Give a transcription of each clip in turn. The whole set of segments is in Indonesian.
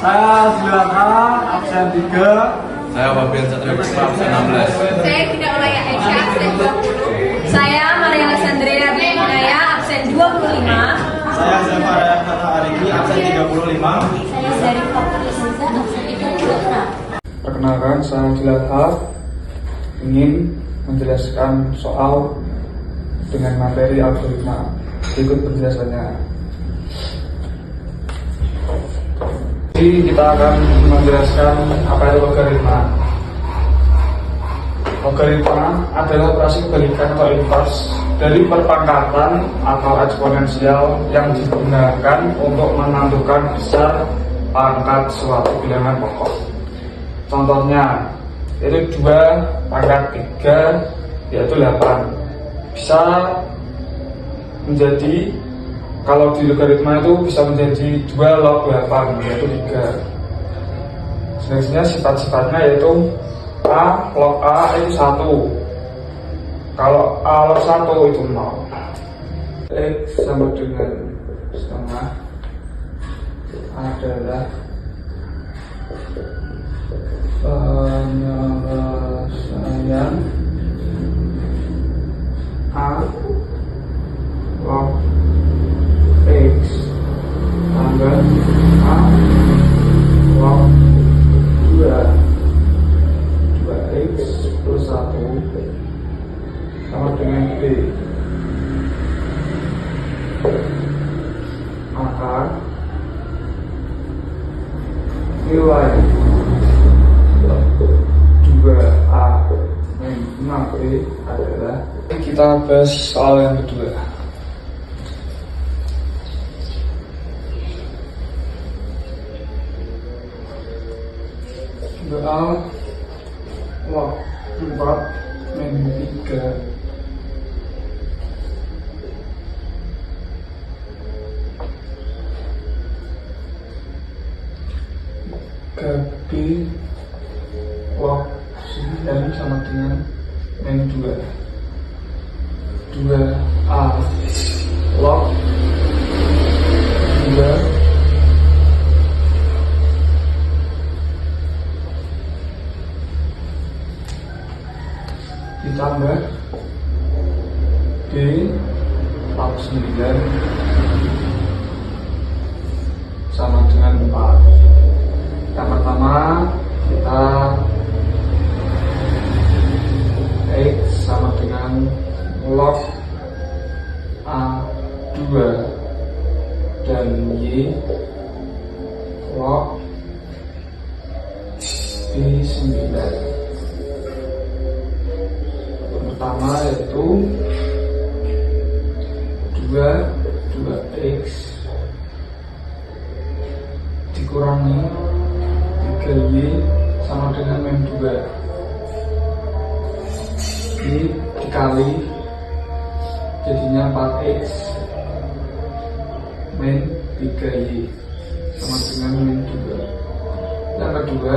Saya Zilaka, absen 3. Saya Wabil Satrio Puspa, absen 16. Saya Tidak Ulaya Aisyah, absen 20. Saya Maria Alexandria Binaya, absen 25. Saya Zafara Kata Arigi, absen 35. Saya dari Fakultas Hukum, absen 36. Perkenalkan, saya Zilaka ingin menjelaskan soal dengan materi algoritma. Ikut penjelasannya. Jadi kita akan menjelaskan apa itu logaritma. Logaritma adalah operasi kebalikan atau invers dari perpangkatan atau eksponensial yang digunakan untuk menentukan besar pangkat suatu bilangan pokok. Contohnya, itu 2 pangkat 3 yaitu 8. Bisa menjadi, kalau di logaritma itu bisa menjadi 2 log 8 yaitu 3. Selanjutnya sifat-sifatnya yaitu A log A itu 1. Kalau A log 1 itu 0. X sama dengan setengah adalah penyelesaian A log X tambah A log 2x plus 1 sama dengan B. Maka nilai 2A min 6B adalah, kita bahas soal yang kedua. A log 4 min 3 B log 9 sama dengan min 2. 2A log 2 ditambah B log 9 sama dengan 4. Yang pertama kita X sama dengan log A2 dan Y log B9. Pertama yaitu 2x dikurangi 3y sama dengan min 2. Ini dikali jadinya 4x min 3y sama dengan min 2. Yang kedua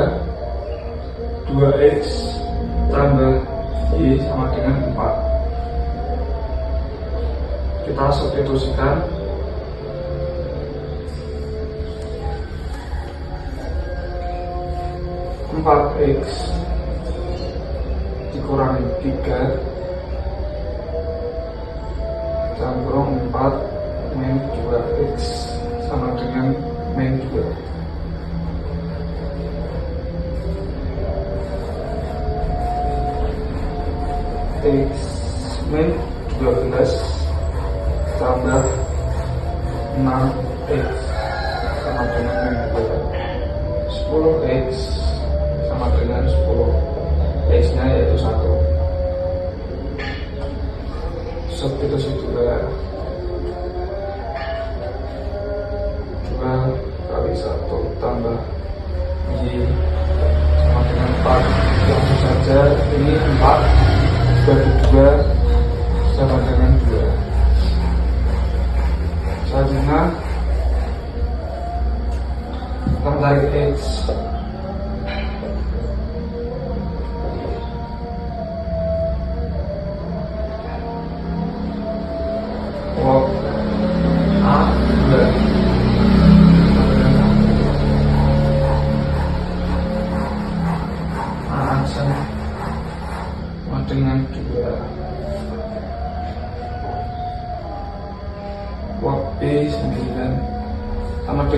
2x tambah y sama dengan 4. Kita substitusikan. X dikurangi 3 campur 4 min 2x sama dengan min 2. X min 12 tambah 6x sama dengan min 2. 10x sama dengan 10. X nya yaitu 1. Substitusi 2 kali 1 tambah Y sama dengan 4. Langsung saja ini 4 bagi 2 sama dengan 2. Selanjutnya kita mencari X. Log A2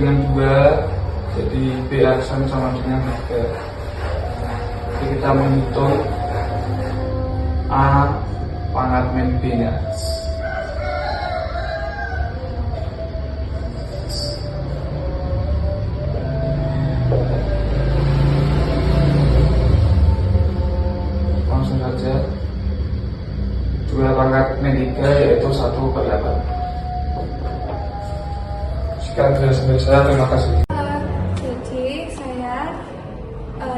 dengan 2, jadi B aksen sama dengan 3. Jadi kita menghitung A pangkat min B nya. Langsung saja 2 pangkat min 3 yaitu 1/8. Sekian dari saya, terima kasih. Jadi saya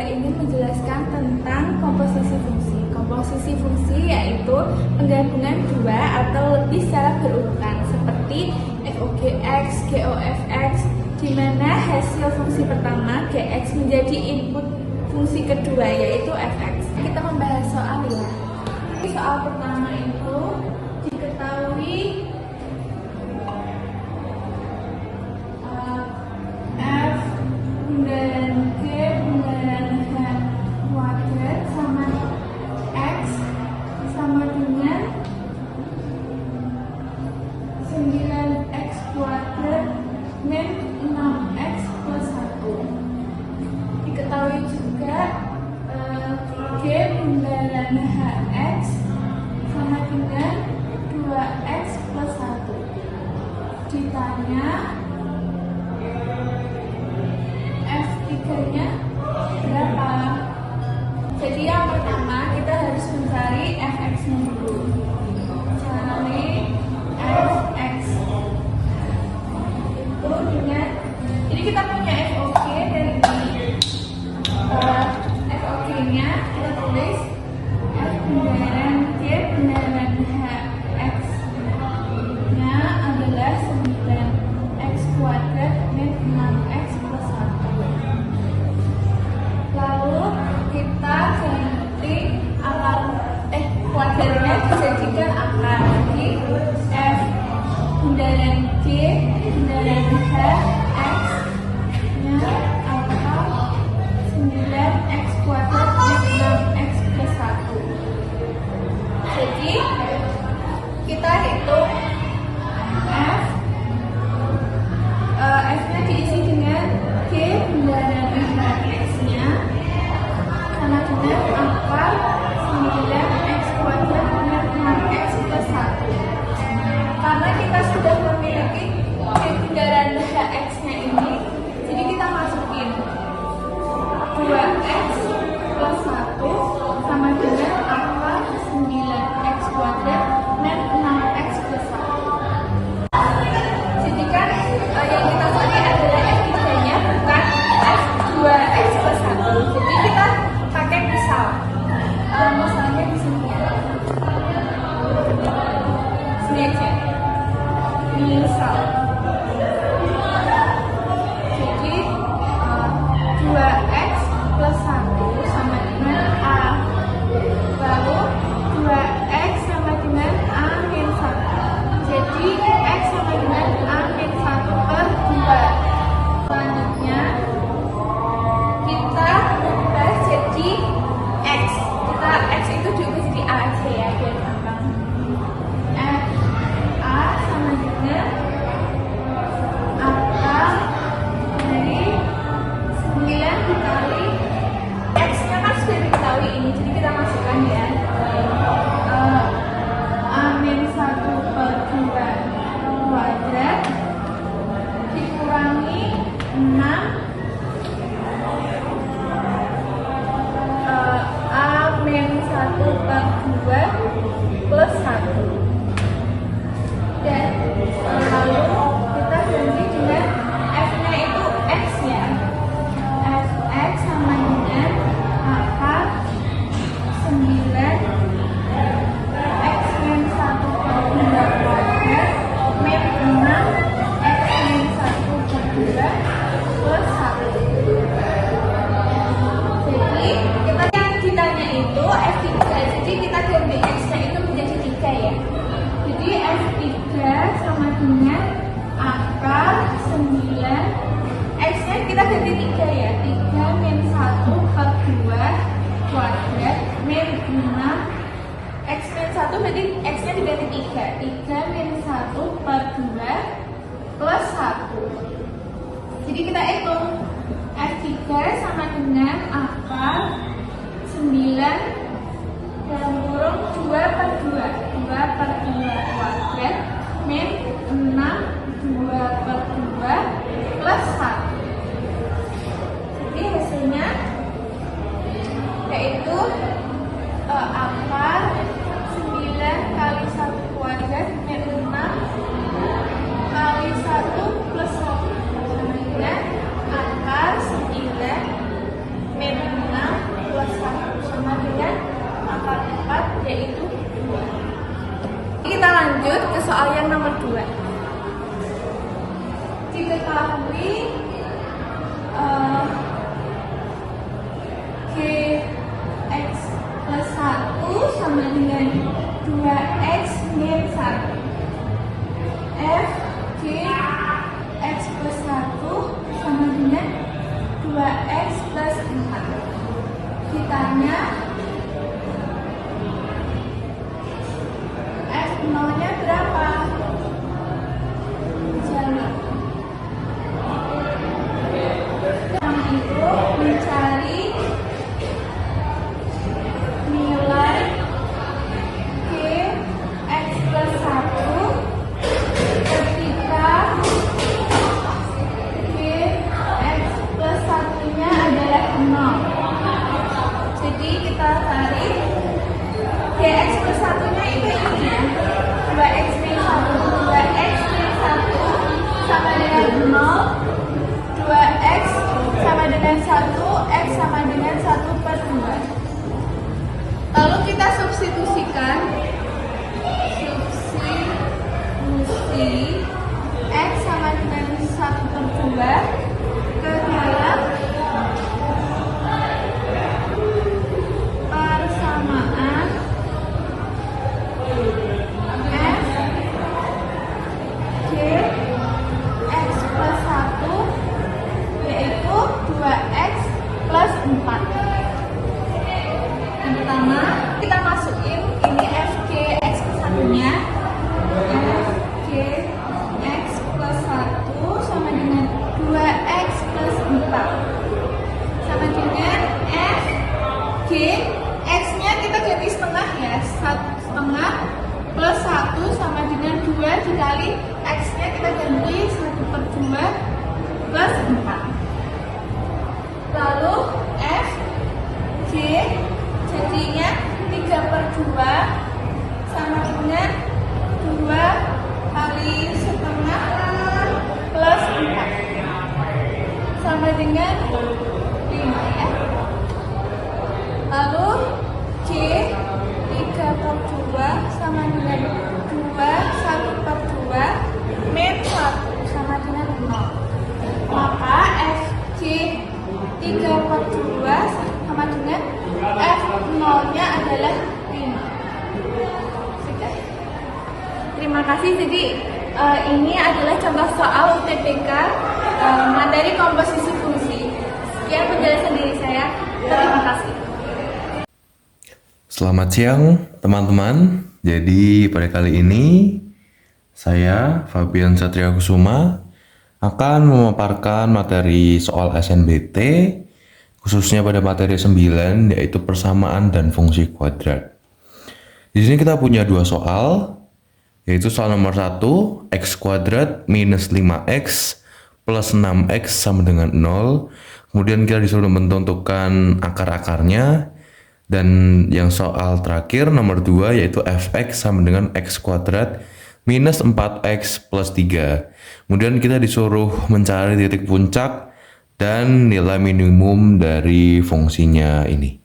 ingin menjelaskan tentang komposisi fungsi. Komposisi fungsi yaitu penggabungan 2 atau lebih secara berurutan seperti FOGX, GOFX, di mana hasil fungsi pertama GX menjadi input fungsi kedua yaitu fx. Kita membahas soal ya. Soal pertama itu diketahui F dan G dan H kuadrat sama X sama dengan 9X kuadrat min 6X plus 1. Diketahui juga G bundaren HX sama dengan 2X plus 1. Ditanya F3-nya berapa? Jadi yang pertama kita harus mencari fx-nya dulu. Cari fx itu dengan, jadi kita punya FOG dari FOG-nya kita tulis F bundaren G bundaren HX nya adalah 9X kuadrat min 6X plus 1. Lalu kita ganti akar kuadratnya dijadikan akar. Jadi F bundaren G bundaren HX nya akar 9X kuadrat min 6X plus 1. Jadi kita hitung F nya diisi dengan G bundaren HX nya sama dengan akar 9X kuadrat min 6X plus 1. Karena kita sudah memiliki G bundaren HX nya ini, jadi kita masukin 2X plus 1 sama dengan akar 9X kuadrat min 6X plus 1. Jadi kan yang kita cari adalah F3-nya bukan F2X plus 1. Jadi kita pakai misal. Misalnya di sini ya. Sini aja. Misal. Jadi 2X plus 1 sama dengan A. Lalu 2X sama dengan A min 1. Jadi X sama dengan A min 1 per 2. Selanjutnya kita ubah jadi X. X itu diubah jadi A aja ya, biar gampang. A sama dengan akar dari 9 dikali X-nya kan sudah diketahui ini, jadi kita masukkan ya. A min 1 per 2 kuadrat dikurangi 6 A min 1 per 2 plus 1. Dan lalu kita ganti dengan F-nya itu X ya. Fx sama dengan akar 9 X min 1 per 2 kuadrat min 6 X min 1 per 2 plus 1. Jadi kita yang ditanya itu F3, jadi kita ganti X-nya itu menjadi 3 ya. Jadi F3 sama dengan akar 9 X-nya kita ganti 3 ya. 3 min 1 per 2 kuadrat min 6 X min 1 berarti X-nya diganti 3. 3 min 1 per 2 plus 1. Jadi kita hitung F3 sama dengan akar 9 dalam kurung 2 per 2 per 2 kuadrat min 6 2 per 2 plus 1. Jadi hasilnya yaitu akar 9 kali 1 kuadrat min 6 kali 1 plus 1 sama dengan akar 9 min 6 plus 1 sama dengan akar 4 yaitu 2. Kita lanjut ke soal yang nomor 2. Diketahui Gx plus 1 sama dengan 2x min 1. F Gx plus 1 sama dengan 2x plus 4. Ditanya F0-nya berapa? Cari. Yang itu mencari nilai Gx plus 1 ketika Gx plus 1-nya adalah 0. Jadi kita cari Gx plus 1-nya itu ini ya, 2x min 1. 2x min 1 sama dengan 0, 2x sama dengan 1, x sama dengan 1 per 2. Lalu kita substitusikan x sama dengan 1 per 2 ke dalam persamaan f Gx plus 1 yaitu 2x plus 4. Yang pertama kita masukin ini f Gx plus 1-nya, f Gx plus 1 sama dengan 2x plus 4 sama dengan f Gx-nya kita ganti setengah ya, 1/2 plus 1 sama dengan 2 dikali x-nya kita ganti 1 per 2 plus 4. Lalu f G jadinya 3 per 2 sama dengan 2 kali setengah plus 4 sama dengan 5 ya. Lalu G 3 per 2 sama dengan 2 1 per 2 min 1 sama dengan 0. Maka F G 3 per 2 sama dengan F0-nya adalah 5. Sudah. Terima kasih. Jadi ini adalah contoh soal UTBK materi komposisi fungsi. Sekian penjelasan dari saya. Terima kasih. Selamat siang teman-teman. Jadi pada kali ini saya Fabian Satria Kusuma akan memaparkan materi soal SNBT khususnya pada materi 9 yaitu persamaan dan fungsi kuadrat. Di sini kita punya dua soal, yaitu soal nomor 1 x kuadrat minus 5x plus 6x sama dengan 0. Kemudian kita disuruh menentukan akar-akarnya. Dan yang soal terakhir nomor 2 yaitu fx sama dengan x kuadrat minus 4x plus 3. Kemudian kita disuruh mencari titik puncak dan nilai minimum dari fungsinya ini.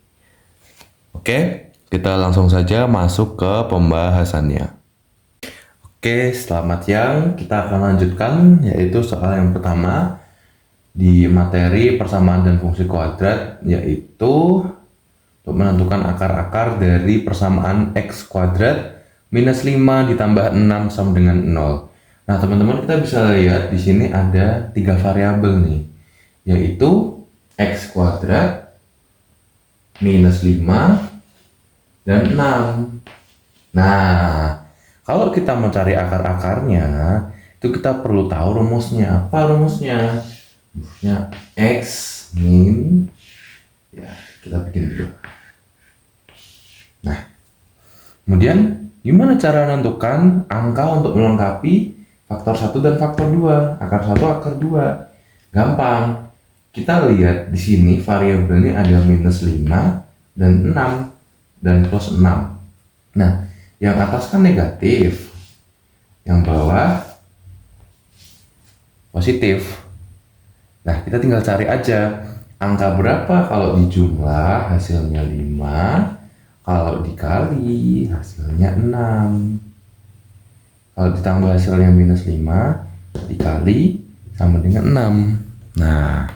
Oke, kita langsung saja masuk ke pembahasannya. Oke, selamat siang. Kita akan lanjutkan yaitu soal yang pertama di materi persamaan dan fungsi kuadrat, yaitu untuk menentukan akar-akar dari persamaan x kuadrat minus 5 ditambah 6 sama dengan 0. Nah teman-teman, kita bisa lihat di sini ada 3 variabel nih, yaitu x kuadrat minus 5 dan 6. Nah kalau kita mencari akar-akarnya itu kita perlu tahu rumusnya. Apa rumusnya? rumusnya X min, ya kita bikin dulu. Nah, kemudian gimana cara menentukan angka untuk melengkapi faktor 1 dan faktor 2, akar 1, akar 2? Gampang. Kita lihat di sini variabelnya ada minus 5 dan 6 dan plus 6. Nah, yang atas kan negatif, yang bawah positif. Nah, kita tinggal cari aja angka berapa kalau dijumlah hasilnya 5, kalau dikali hasilnya 6. Kalau ditambah hasilnya minus 5 dikali sama dengan 6. Nah,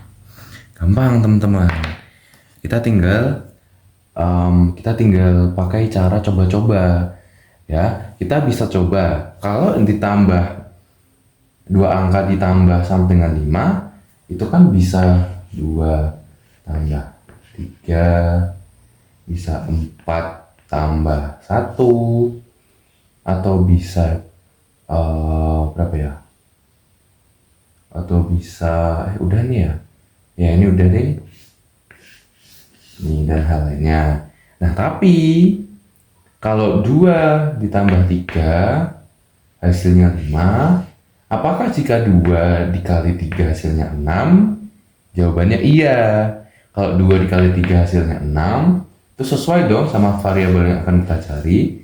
gampang teman-teman. Kita tinggal pakai cara coba-coba. Ya, kita bisa coba kalau ditambah dua angka ditambah sama dengan 5, itu kan bisa 2 tambah 3, bisa 4 tambah 1, atau bisa berapa ya? Atau bisa udah nih ya. Ya ini udah deh. Ini dan hal lainnya. Nah, tapi kalau 2 ditambah 3 hasilnya 5, apakah jika 2 dikali 3 hasilnya 6? Jawabannya iya. Kalau 2 dikali 3 hasilnya 6, itu sesuai dong sama variabel yang akan kita cari.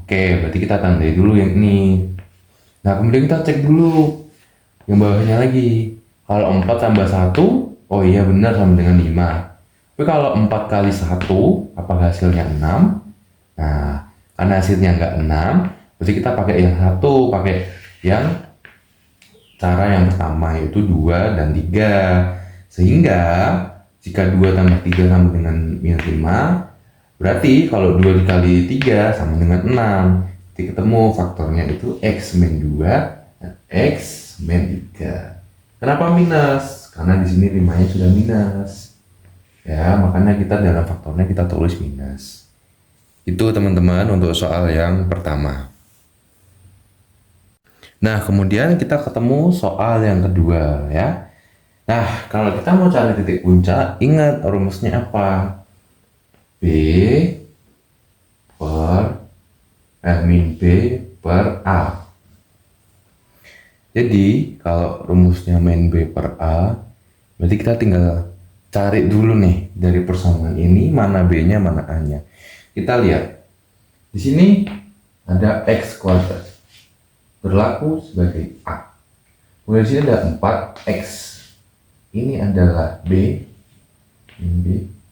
Oke, berarti kita tandai dulu yang ini. Nah, kemudian kita cek dulu yang bawahnya lagi. Kalau 4 tambah 1, oh iya benar sama dengan 5. Tapi kalau 4 kali 1, apakah hasilnya 6? Nah, karena hasilnya nggak 6, berarti kita pakai yang satu, pakai yang cara yang pertama, yaitu 2 dan 3. Sehingga jika 2 tambah 3 sama dengan minus 5, berarti kalau 2 dikali 3 sama dengan 6. Jadi ketemu faktornya itu X min 2 dan X min 3. Kenapa minus? Karena di sini 5-nya sudah minus. Ya, makanya kita dalam faktornya kita tulis minus. Itu teman-teman untuk soal yang pertama. Nah, kemudian kita ketemu soal yang kedua ya. Nah, kalau kita mau cari titik puncak, ingat rumusnya apa? B per A. Jadi, kalau rumusnya min B per A, berarti kita tinggal cari dulu nih dari persamaan ini mana B-nya, mana A-nya. Kita lihat. Di sini ada X kuadrat. Berlaku sebagai A. Kemudian di sini ada 4X. Ini adalah B,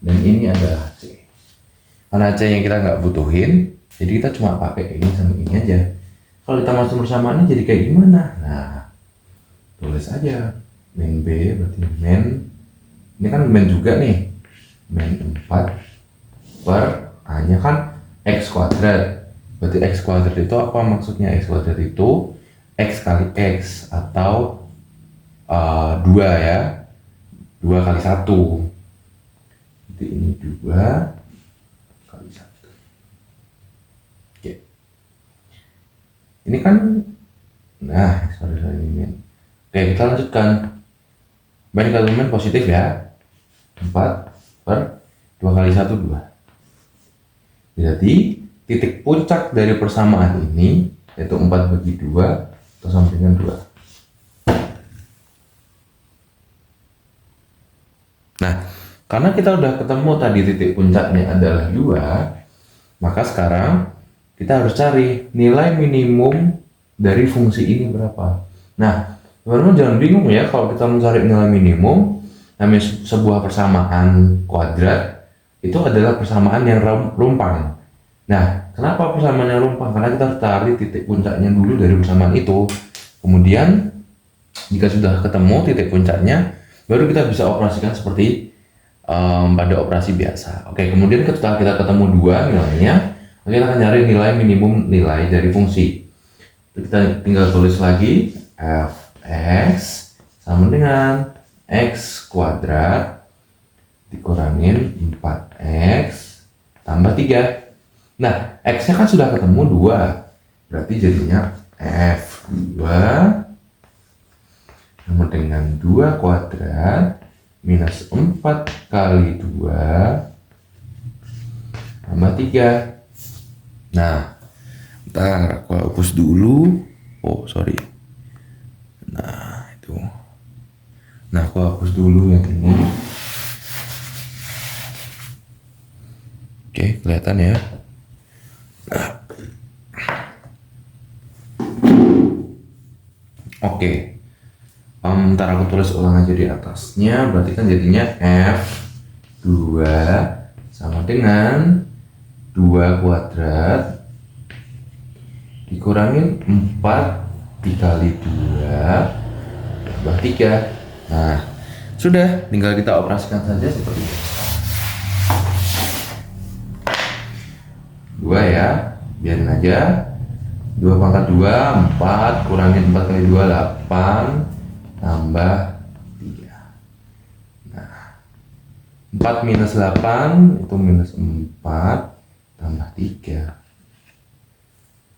dan ini adalah C. Karena C yang kita nggak butuhin, jadi kita cuma pakai ini sama ini aja. Kalau kita masuk persamaannya jadi kayak gimana? Nah, tulis aja min B berarti min, ini kan min juga nih, min 4 per A nya kan X kuadrat. Berarti X kuadrat itu apa maksudnya? X kuadrat itu X kali X atau 2 ya, 2 kali 1. Jadi ini 2 kali 1. Oke. Ini kan, nah sorry ini min. Oke, kita lanjutkan. Baik, kalau min positif ya, 4 per 2 kali 1 2. Jadi titik puncak dari persamaan ini yaitu 4 bagi 2 atau sama dengan 2. Nah, karena kita udah ketemu tadi titik puncaknya adalah 2, maka sekarang kita harus cari nilai minimum dari fungsi ini berapa. Nah, teman-teman jangan bingung ya kalau kita mencari nilai minimum. Namanya sebuah persamaan kuadrat itu adalah persamaan yang rumpang. Nah, kenapa persamaannya rumpang? Karena kita harus cari titik puncaknya dulu dari persamaan itu. Kemudian jika sudah ketemu titik puncaknya, baru kita bisa operasikan seperti pada operasi biasa. Oke, kemudian setelah kita ketemu 2 nilainya, kita akan cari nilai minimum nilai dari fungsi. Kita tinggal tulis lagi f(x) sama dengan x kuadrat dikurangin 4x tambah 3. Nah, x-nya kan sudah ketemu 2, berarti jadinya f2 sama dengan 2 kuadrat minus 4 kali 2 tambah 3. Nah, ntar aku hapus dulu. Oh, sorry. Nah, itu. Nah, aku hapus dulu yang ini. Oke, kelihatan ya. Nah. Oke. Ntar aku tulis ulang aja di atasnya. Berarti kan jadinya F2 sama dengan 2 kuadrat dikurangin 4 dikali 2 tambah 3. Nah, sudah, tinggal kita operasikan saja seperti ini. 2 ya, biarin aja. 2 pangkat 2, 4 kurangin 4 kali 2, 8 tambah 3. Nah, 4 minus 8 itu minus 4 tambah 3.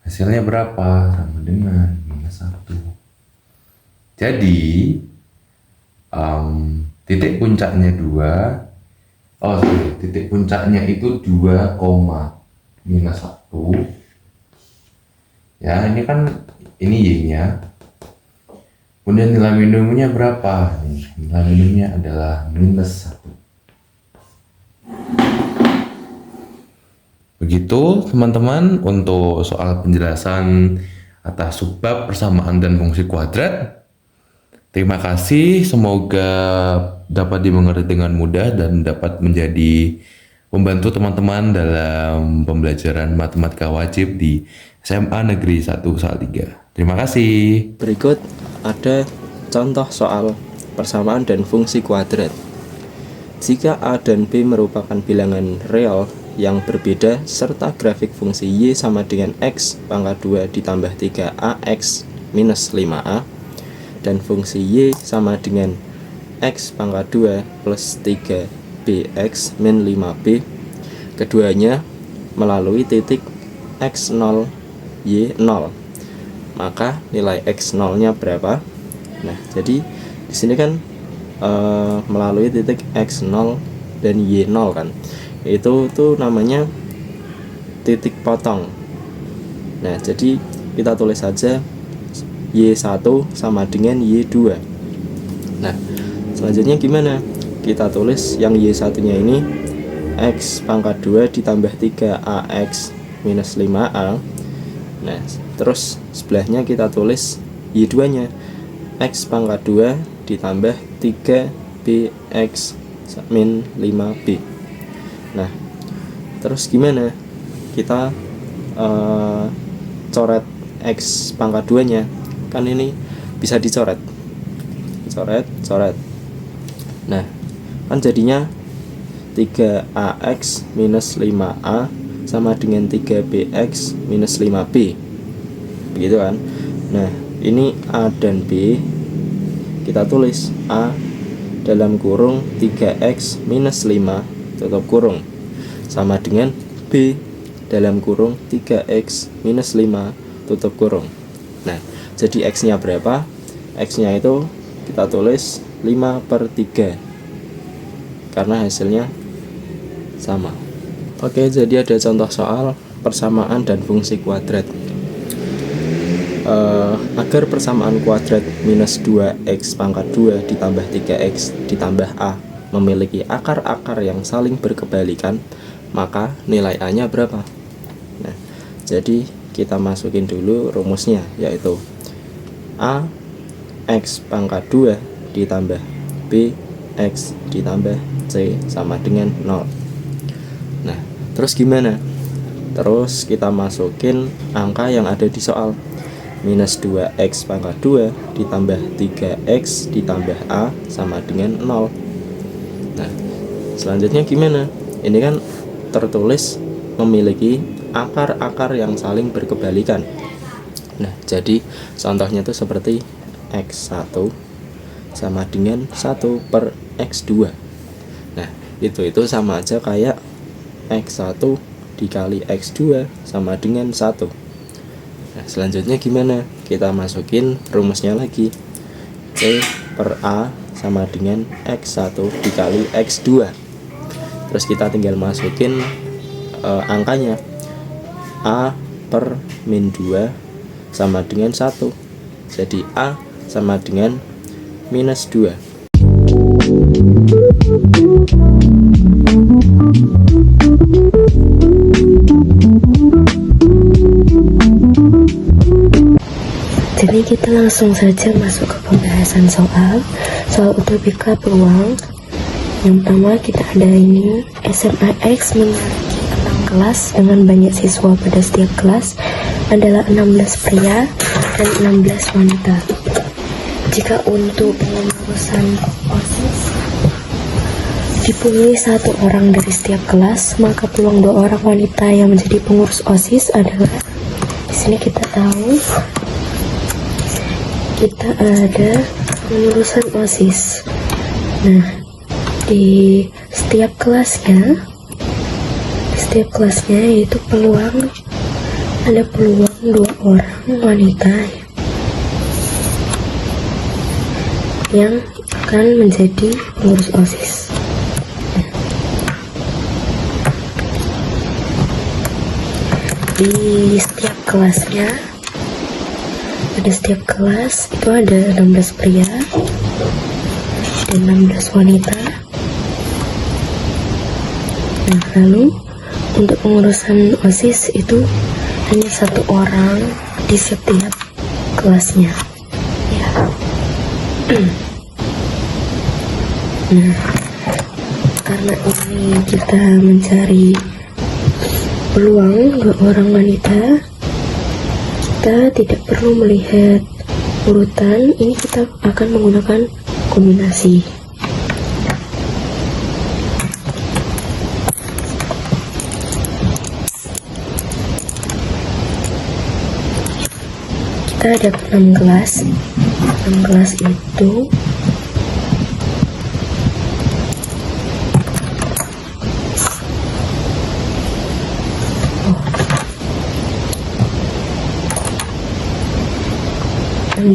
Hasilnya berapa? Sama dengan minus 1. Jadi titik puncaknya 2. Oh sorry, titik puncaknya itu 2, minus 1. Ya, ini kan ini Y-nya. Kemudian nilai minimumnya berapa? Nilai minimumnya adalah minus 1. Begitu teman-teman untuk soal penjelasan atas subbab persamaan dan fungsi kuadrat. Terima kasih, semoga dapat dimengerti dengan mudah dan dapat menjadi membantu teman-teman dalam pembelajaran matematika wajib di SMA Negeri 1 Salatiga. Terima kasih. Berikut ada contoh soal persamaan dan fungsi kuadrat. Jika A dan B merupakan bilangan real yang berbeda serta grafik fungsi Y sama dengan X pangkat 2 ditambah 3AX minus 5A dan fungsi Y sama dengan X pangkat 2 plus 3BX min 5B, keduanya melalui titik X0 Y0, maka nilai X0 nya berapa? Nah, jadi di sini kan melalui titik X0 dan Y0 kan, itu tuh namanya titik potong. Nah, jadi kita tulis saja Y1 sama dengan Y2. Nah, selanjutnya gimana? Kita tulis yang Y1 nya ini X pangkat 2 ditambah 3AX minus 5A. Nah, terus sebelahnya kita tulis Y2 nya X pangkat 2 ditambah 3BX min 5B. Nah, terus gimana? Kita coret X pangkat 2 nya. Kan ini bisa dicoret. Coret. Nah, kan jadinya 3AX minus 5A sama dengan 3BX minus 5B. Begitu kan? Nah, ini A dan B kita tulis A dalam kurung 3X minus 5 tutup kurung sama dengan B dalam kurung 3X minus 5 tutup kurung. Nah, jadi X nya berapa? X nya itu kita tulis 5/3 karena hasilnya sama. Oke, jadi ada contoh soal persamaan dan fungsi kuadrat. Agar persamaan kuadrat minus 2x pangkat 2 ditambah 3x ditambah a memiliki akar-akar yang saling berkebalikan, maka nilai a nya berapa? Nah, jadi kita masukin dulu rumusnya, yaitu a x pangkat 2 ditambah b x ditambah c sama dengan 0. Nah, terus gimana? Terus kita masukin angka yang ada di soal, minus 2x pangkat 2 ditambah 3x ditambah a sama dengan 0. Nah, selanjutnya gimana? Ini kan tertulis memiliki akar-akar yang saling berkebalikan. Nah, jadi contohnya itu seperti x1 sama dengan 1/x2. Nah, itu sama aja kayak x1 dikali x2 sama dengan 1. Nah, selanjutnya gimana? Kita masukin rumusnya lagi, C per A sama dengan X1 dikali X2. Terus kita tinggal masukin angkanya. A per min 2 sama dengan 1. Jadi A sama dengan minus 2. Jadi kita langsung saja masuk ke pembahasan soal utopika peluang. Yang pertama kita ada ini, SMA X memiliki 6 kelas dengan banyak siswa pada setiap kelas adalah 16 pria dan 16 wanita. Jika untuk pengurusan OSIS dipilih 1 orang dari setiap kelas, maka peluang 2 orang wanita yang menjadi pengurus OSIS adalah, di sini kita tahu kita ada pengurusan OSIS. Nah, di setiap kelasnya yaitu ada peluang 2 orang wanita yang akan menjadi pengurus OSIS. Di setiap kelasnya, pada setiap kelas itu ada 16 pria dan 16 wanita. Nah, lalu untuk pengurusan OSIS itu hanya 1 orang di setiap kelasnya ya. Nah, karena ini kita mencari peluang 2 orang wanita, kita tidak perlu melihat urutan, ini kita akan menggunakan kombinasi. Kita ada 6 kelas. 6 kelas itu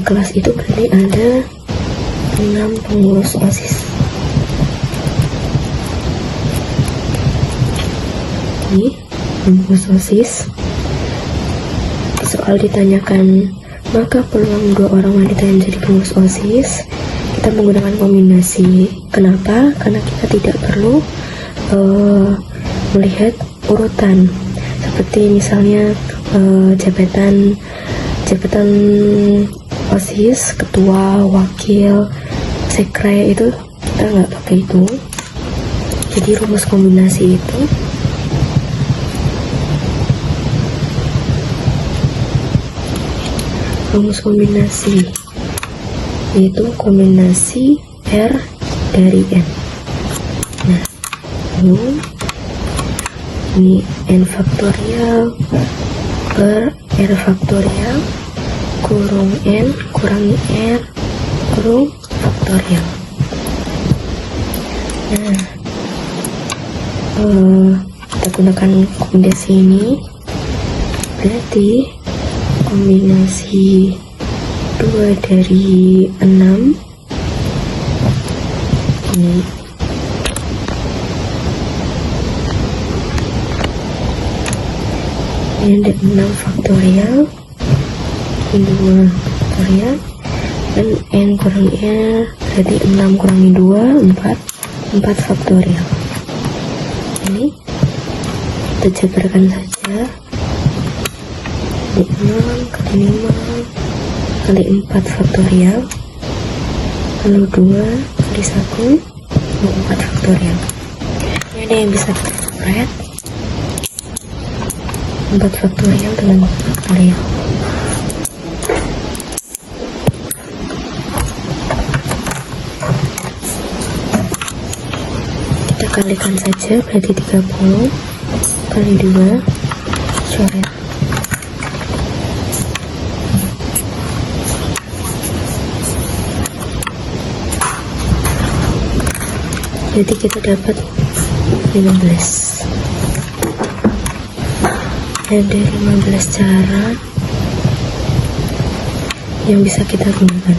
kelas itu berarti ada 6 pengurus OSIS. Ini pengurus OSIS. Di soal ditanyakan maka peluang 2 orang wanita yang menjadi pengurus OSIS, kita menggunakan kombinasi. Kenapa? Karena kita tidak perlu melihat urutan seperti misalnya jabatan OSIS, ketua, wakil, sekre, itu kita nggak pakai itu. Jadi rumus kombinasi itu yaitu kombinasi R dari N. Nah, ini N faktorial per R faktorial kurung N kurangi R kurung faktorial. Nah, kita gunakan kombinasi ini, berarti kombinasi 2 dari 6 ini ada 6 faktorial, 2 faktorial, dan N kurangi R berarti 6 kurangi 2, 4 faktorial. Ini kita jabarkan saja, 6 kali 5 kali 4 faktorial, lalu 2 kali 1 4 faktorial. Ini ada yang bisa kita coret 4 faktorial dengan faktorial. Kita kalikan saja, berarti 30 kali 2 coret. Jadi kita dapat 15. Ada 15 cara yang bisa kita gunakan.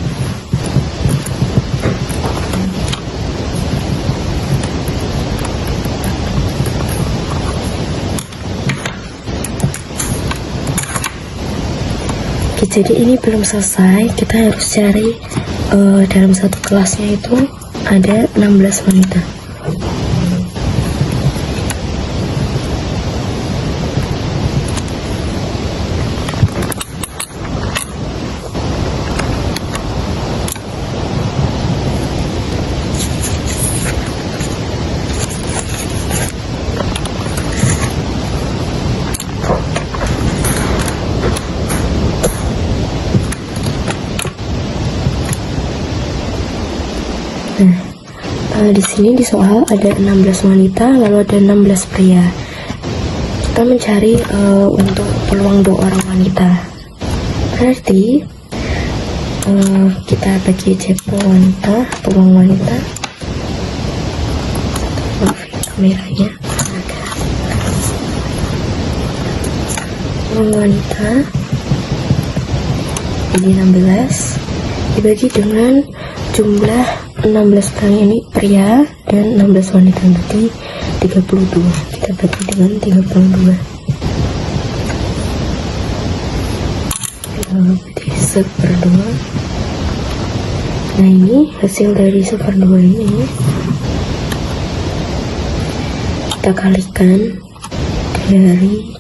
Oke, jadi ini belum selesai. Kita harus cari dalam satu kelasnya itu ada 16 wanita. Di sini di soal ada 16 wanita, lalu ada 16 pria. Kita mencari untuk peluang 2 orang wanita. Berarti kita bagi aja peluang wanita. Maaf ya, kameranya agak. Peluang wanita jadi 16 dibagi dengan jumlah 16 kali ini pria dan 16 wanita, berarti 32. Kita bagi dengan 32. Berarti 1/2. Nah, ini hasil dari 1/2 ini kita kalikan dari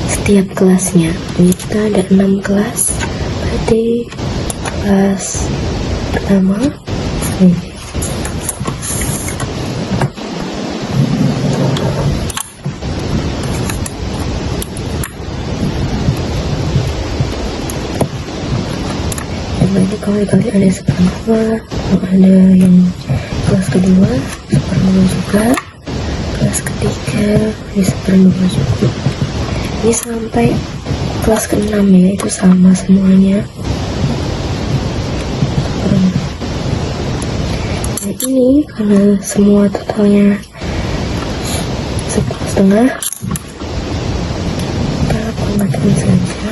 setiap kelasnya. Ini kita ada 6 kelas, berarti kelas pertama ini. Berarti kalau dikali ada 1/2, ada yang kelas kedua 1/2 juga, kelas ketiga ini 1/2 juga. Ini sampai kelas ke-6 ya, itu sama semuanya. Nah, ini karena semua totalnya 10,5, kita tambahkan saja.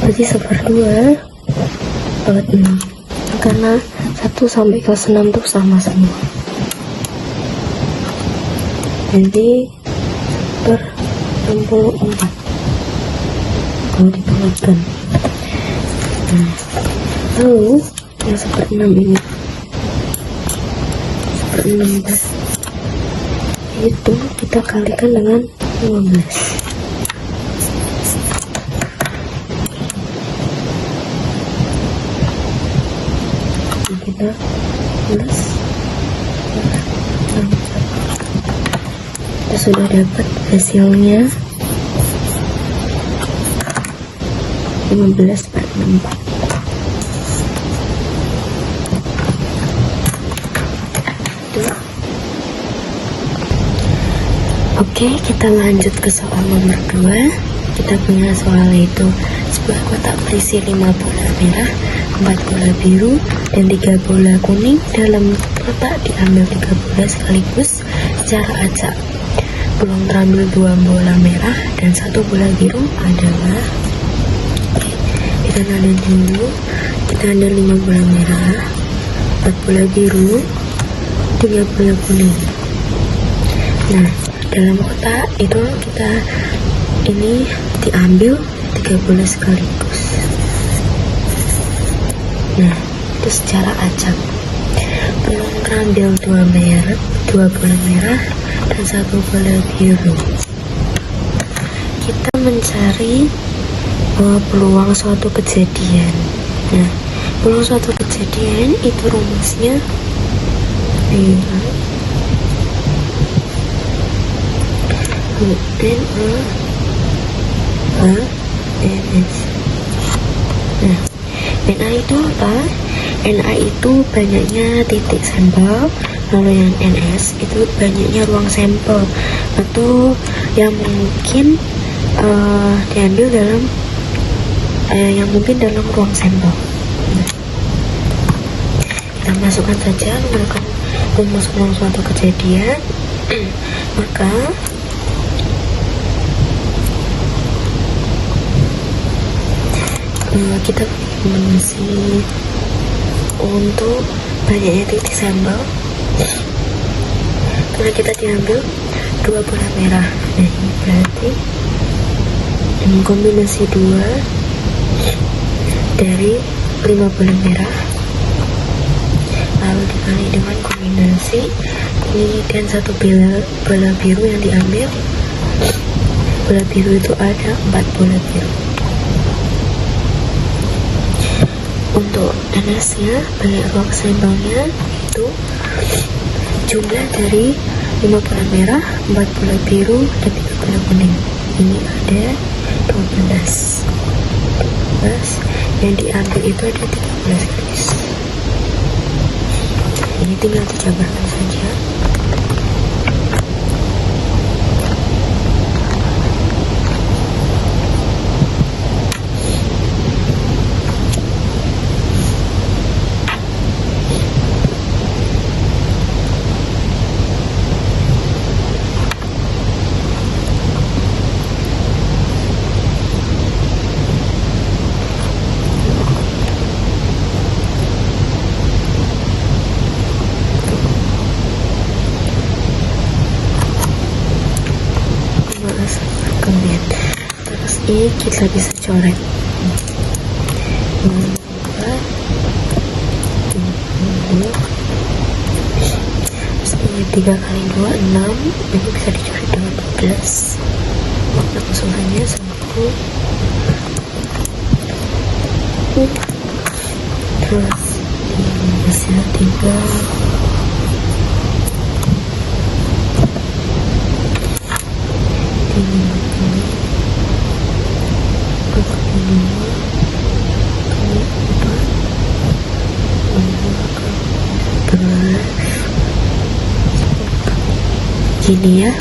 Berarti 1/2 dapat 6, karena 1 sampai kelas 6 itu sama semua. Jadi 1/64 kalau dibulatkan. Nah, lalu yang 1/6 ini 1/16 itu kita kalikan dengan 15. Kita plus kita sudah dapat hasilnya 15/64. Oke, kita lanjut ke soal nomor 2. Kita punya soal itu sebuah kotak berisi 5 bola merah, 4 bola biru, dan 3 bola kuning. Dalam kotak diambil 3 bola sekaligus secara acak. Peluang terambil 2 bola merah dan 1 bola biru adalah, kita nada dulu. Kita ada 5 bola merah, 4 bola biru, 3 bola kuning. Nah, dalam kotak itu kita ini diambil 3 bola sekaligus. Nah, itu secara acak. Peluang terambil 2 bola merah dan 1 bola biru. Kita mencari peluang suatu kejadian. Nah, peluang suatu kejadian itu rumusnya NS. Nah, NA itu apa? NA itu banyaknya titik sampel, lalu yang NS itu banyaknya ruang sampel atau yang mungkin diambil dalam yang mungkin dalam ruang sampel. Nah, kita masukkan saja menggunakan rumus peluang suatu kejadian. Maka kita mengisi untuk banyaknya titik sampel, karena kita diambil 2 bola merah. Nah, ini berarti kombinasi 2 dari 5 bola merah, lalu dikali dengan kombinasi ini dan 1 bola biru yang diambil. Bola biru itu ada 4 bola biru. Untuk NS-nya balik ruang seimbangnya itu jumlah dari 5 bola merah, 4 bola biru, dan 3 bola kuning. Ini ada 12. Yang diambil itu ada 13 garis. Ini tinggal dijabarkan saja. Kemudian terus ini kita bisa coret terus ini 3 kali 2 6, ini bisa dicoret dengan 12. Langsungannya 1 terus ini bisa 3 gini ya,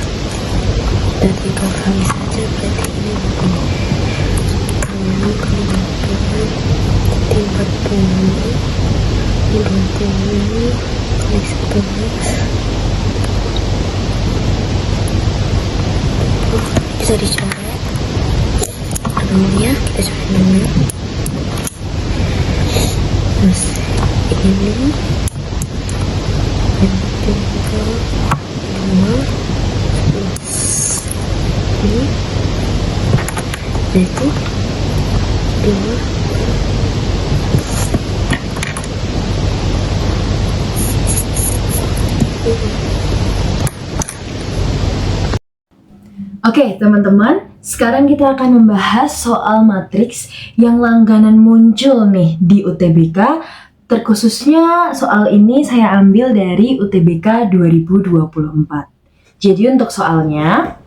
dan tinggal kali saja, berarti ini 10 kali 20 kali 11 bisa dicoret dulu ya, kita coret dulu. Terus ini 3 2 ini berarti 2 Oke teman-teman, sekarang kita akan membahas soal matriks yang langganan muncul nih di UTBK. Terkhususnya soal ini saya ambil dari UTBK 2024. Jadi untuk soalnya,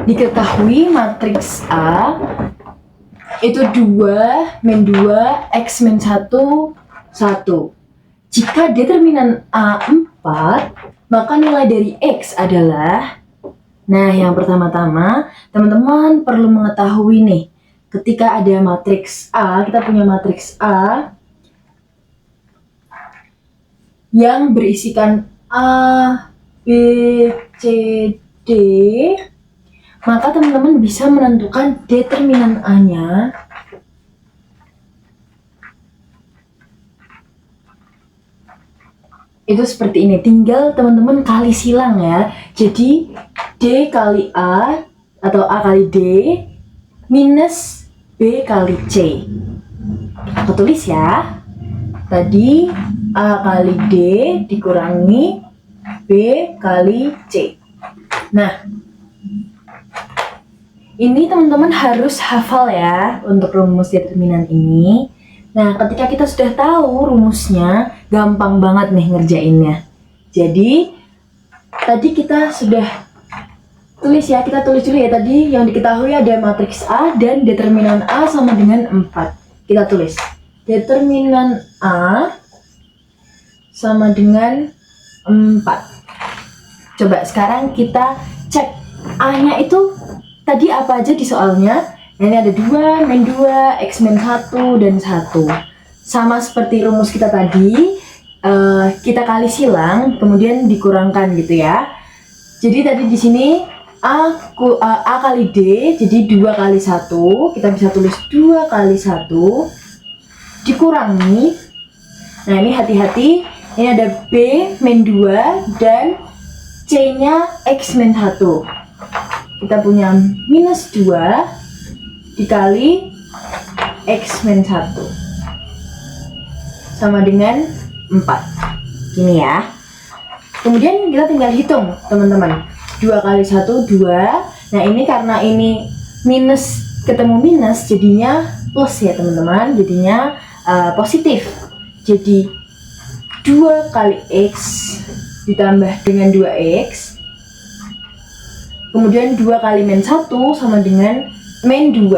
diketahui matriks A itu 2, min 2, X min 1, 1. Jika determinan A 4, maka nilai dari X adalah... Nah, yang pertama-tama, teman-teman perlu mengetahui nih, ketika ada matriks A, kita punya matriks A yang berisikan A, B, C, D, maka teman-teman bisa menentukan determinan A-nya itu seperti ini. Tinggal teman-teman kali silang ya. Jadi D kali A atau A kali D minus B kali C. Aku tulis ya. Tadi A kali D dikurangi B kali C. Nah, ini teman-teman harus hafal ya untuk rumus determinan ini. Nah, ketika kita sudah tahu rumusnya, gampang banget nih ngerjainnya. Jadi, tadi kita sudah tulis ya, kita tulis dulu ya. Tadi yang diketahui ada matriks A dan determinan A sama dengan 4. Kita tulis, determinan A sama dengan 4. Coba sekarang kita cek A-nya itu tadi apa aja di soalnya. Ini ada 2, min 2, X min 1, dan 1. Sama seperti rumus kita tadi, kita kali silang, kemudian dikurangkan gitu ya. Jadi tadi di sini A kali D, jadi 2 kali 1, kita bisa tulis 2 kali 1, dikurangi. Nah ini hati-hati, ini ada B min 2, dan C-nya X min 1. Kita punya minus 2, dikali X min 1 sama dengan 4. Gini ya. Kemudian kita tinggal hitung teman-teman. 2 kali 1 2. Nah ini karena ini minus ketemu minus jadinya plus ya teman-teman. Jadinya positif. Jadi 2 kali X ditambah dengan 2X. Kemudian 2 kali min 1 sama dengan min 2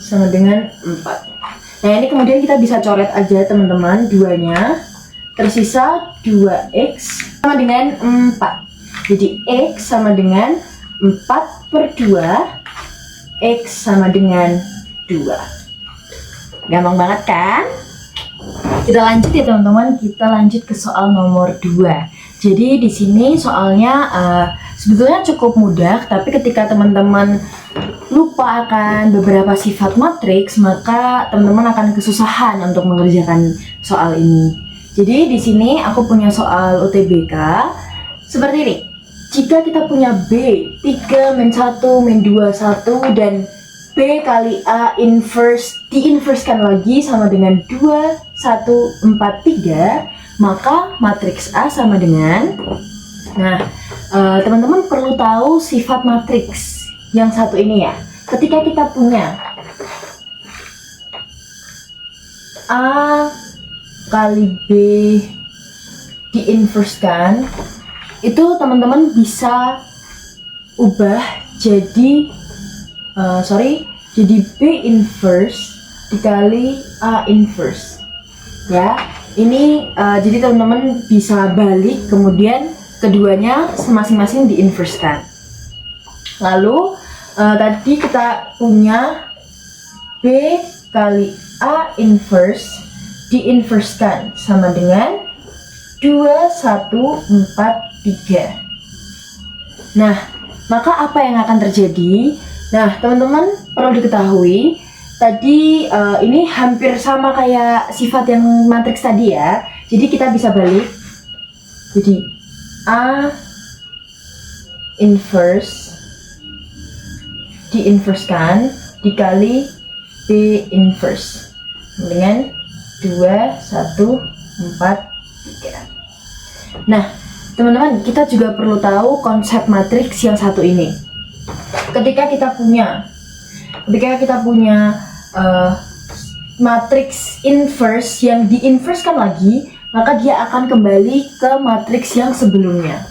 sama dengan 4. Nah ini kemudian kita bisa coret aja teman-teman 2-nya. Tersisa 2X sama dengan 4. Jadi X sama dengan 4/2. X sama dengan 2. Gampang banget kan? Kita lanjut ya teman-teman, kita lanjut ke soal nomor 2. Jadi di sini soalnya sebetulnya cukup mudah, tapi ketika teman-teman lupa akan beberapa sifat matriks, maka teman-teman akan kesusahan untuk mengerjakan soal ini. Jadi di sini aku punya soal UTBK seperti ini. Jika kita punya B 3 min 1 min 2 1 dan B kali A inverse diinverskan lagi sama dengan 2 1 4 3, maka matriks A sama dengan, nah teman-teman perlu tahu sifat matriks yang satu ini ya. Ketika kita punya A kali B diinverskan, itu teman-teman bisa ubah jadi jadi B inverse dikali A inverse ya. Ini jadi teman-teman bisa balik, kemudian keduanya masing-masing diinverskan. Lalu tadi kita punya B kali A inverse diinverskan sama dengan 2 1 4 3. Nah, maka apa yang akan terjadi? Nah, teman-teman perlu diketahui, tadi ini hampir sama kayak sifat yang matriks tadi ya. Jadi kita bisa balik. Jadi A inverse diinverskan dikali B inverse dengan 2 1 4 3. Nah, teman-teman, kita juga perlu tahu konsep matriks yang satu ini. Ketika kita punya matriks inverse yang diinverskan lagi, maka dia akan kembali ke matriks yang sebelumnya.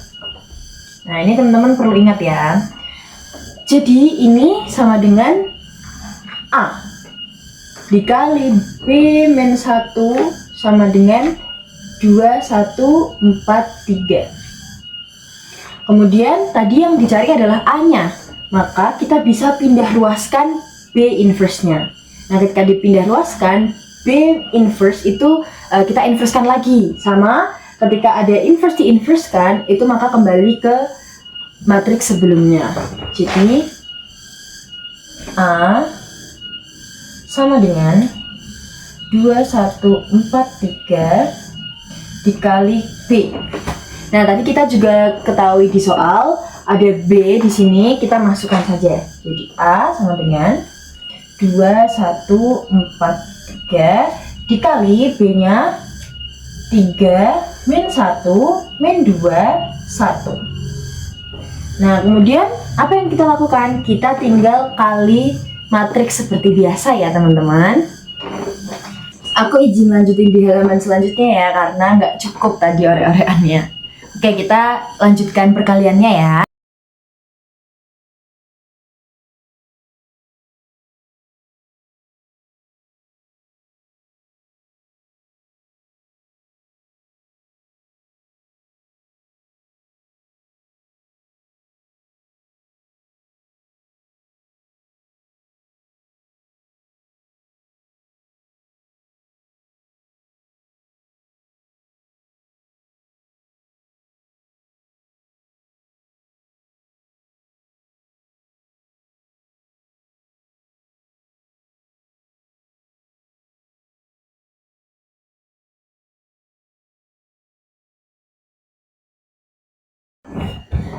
Nah, ini teman-teman perlu ingat ya. Jadi ini sama dengan A dikali B min 1 sama dengan 2 1 4 3. Kemudian tadi yang dicari adalah A-nya, maka kita bisa pindah ruaskan B inverse-nya. Nah, ketika dipindah ruaskan B inverse itu kita inverskan lagi, sama ketika ada inverse diinverskan itu maka kembali ke matriks sebelumnya. Jadi A sama dengan 2 1 4 3 dikali B. Nah, tadi kita juga ketahui di soal ada B di sini, kita masukkan saja. Jadi A sama dengan 2 1 4 3 dikali B-nya 3 min 1 min 2 1. Nah, kemudian apa yang kita lakukan? Kita tinggal kali matriks seperti biasa ya, teman-teman. Aku izin lanjutin di halaman selanjutnya ya, karena nggak cukup tadi ore-oreannya. Oke, kita lanjutkan perkaliannya ya.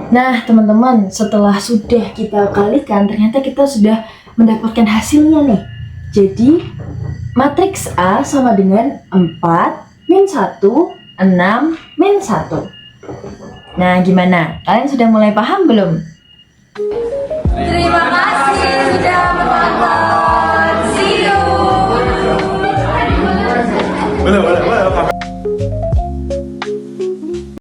Nah, teman-teman, setelah sudah kita kalikan, ternyata kita sudah mendapatkan hasilnya nih. Jadi, matriks A sama dengan 4 min 1, 6 min 1. Nah, gimana? Kalian sudah mulai paham belum? Terima kasih.